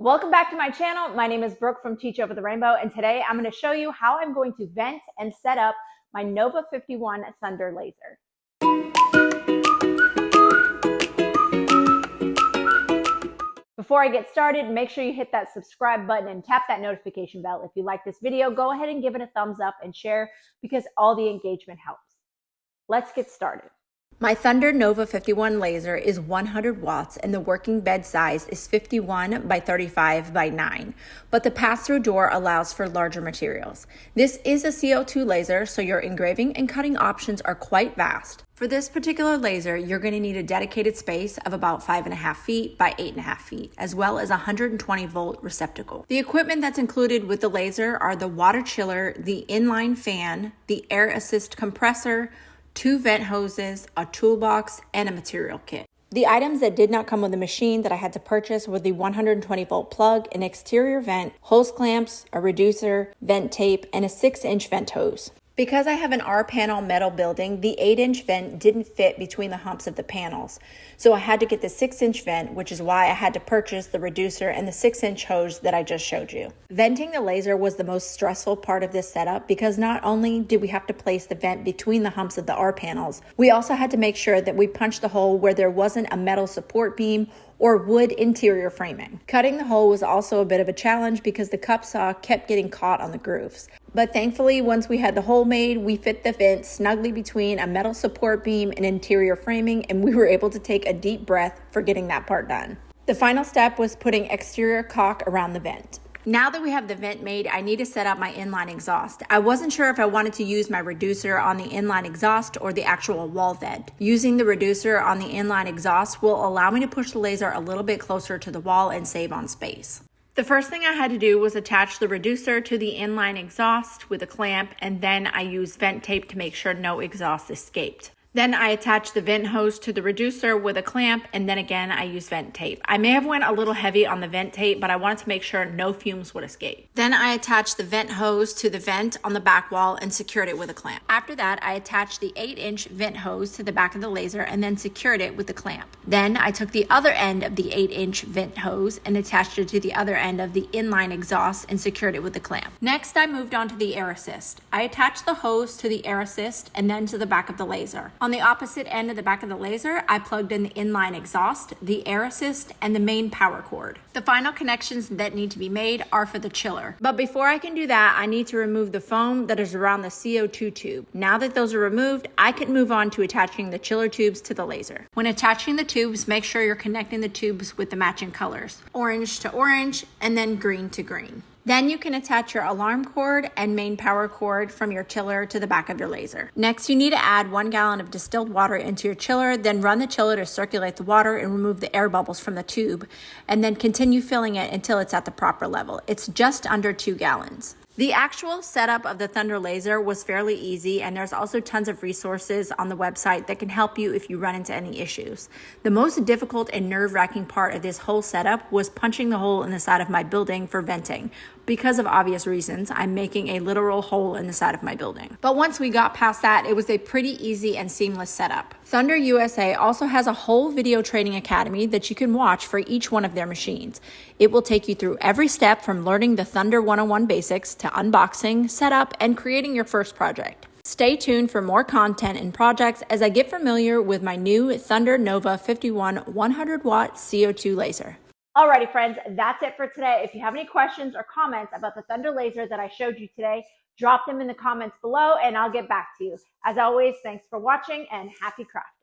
Welcome back to my channel. My name is Brooke from Teach Over the Rainbow, and today I'm going to show you how I'm going to vent and set up my Nova 51 Thunder laser. Before I get started, make sure you hit that subscribe button and tap that notification bell. If you like this video, go ahead and give it a thumbs up and share because all the engagement helps. Let's get started. My Thunder Nova 51 laser is 100 watts and the working bed size is 51 by 35 by 9, but the pass-through door allows for larger materials. This is a CO2 laser, so your engraving and cutting options are quite vast. For this particular laser, you're going to need a dedicated space of about 5.5 feet by 8.5 feet, as well as a 120 volt receptacle. The equipment that's included with the laser are the water chiller, the inline fan, the air assist compressor, 2 vent hoses, a toolbox, and a material kit. The items that did not come with the machine that I had to purchase were the 120 volt plug, an exterior vent, hose clamps, a reducer, vent tape, and a 6-inch vent hose. Because I have an R-panel metal building, the 8-inch vent didn't fit between the humps of the panels. So I had to get the 6-inch vent, which is why I had to purchase the reducer and the 6-inch hose that I just showed you. Venting the laser was the most stressful part of this setup because not only did we have to place the vent between the humps of the R-panels, we also had to make sure that we punched the hole where there wasn't a metal support beam or wood interior framing. Cutting the hole was also a bit of a challenge because the cup saw kept getting caught on the grooves. But thankfully, once we had the hole made, we fit the vent snugly between a metal support beam and interior framing, and we were able to take a deep breath for getting that part done. The final step was putting exterior caulk around the vent. Now that we have the vent made, I need to set up my inline exhaust. I wasn't sure if I wanted to use my reducer on the inline exhaust or the actual wall vent. Using the reducer on the inline exhaust will allow me to push the laser a little bit closer to the wall and save on space. The first thing I had to do was attach the reducer to the inline exhaust with a clamp, and then I used vent tape to make sure no exhaust escaped. Then I attached the vent hose to the reducer with a clamp, and then again I used vent tape. I may have went a little heavy on the vent tape, but I wanted to make sure no fumes would escape. Then I attached the vent hose to the vent on the back wall and secured it with a clamp. After that, I attached the 8-inch vent hose to the back of the laser and then secured it with a clamp. Then I took the other end of the 8-inch vent hose and attached it to the other end of the inline exhaust and secured it with a clamp. Next, I moved on to the air assist. I attached the hose to the air assist and then to the back of the laser. On the opposite end of the back of the laser, I plugged in the inline exhaust, the air assist, and the main power cord. The final connections that need to be made are for the chiller. But before I can do that, I need to remove the foam that is around the CO2 tube. Now that those are removed, I can move on to attaching the chiller tubes to the laser. When attaching the tubes, make sure you're connecting the tubes with the matching colors, orange to orange, and then green to green. Then you can attach your alarm cord and main power cord from your chiller to the back of your laser. Next, you need to add 1 gallon of distilled water into your chiller, then run the chiller to circulate the water and remove the air bubbles from the tube, and then continue filling it until it's at the proper level. It's just under 2 gallons. The actual setup of the Thunder laser was fairly easy, and there's also tons of resources on the website that can help you if you run into any issues. The most difficult and nerve-wracking part of this whole setup was punching the hole in the side of my building for venting. Because of obvious reasons, I'm making a literal hole in the side of my building. But once we got past that, it was a pretty easy and seamless setup. Thunder USA also has a whole video training academy that you can watch for each one of their machines. It will take you through every step from learning the Thunder 101 basics to unboxing, setup, and creating your first project. Stay tuned for more content and projects as I get familiar with my new Thunder Nova 51 100 watt CO2 laser. Alrighty friends, that's it for today. If you have any questions or comments about the Thunder laser that I showed you today, drop them in the comments below and I'll get back to you. As always, thanks for watching and happy crafting.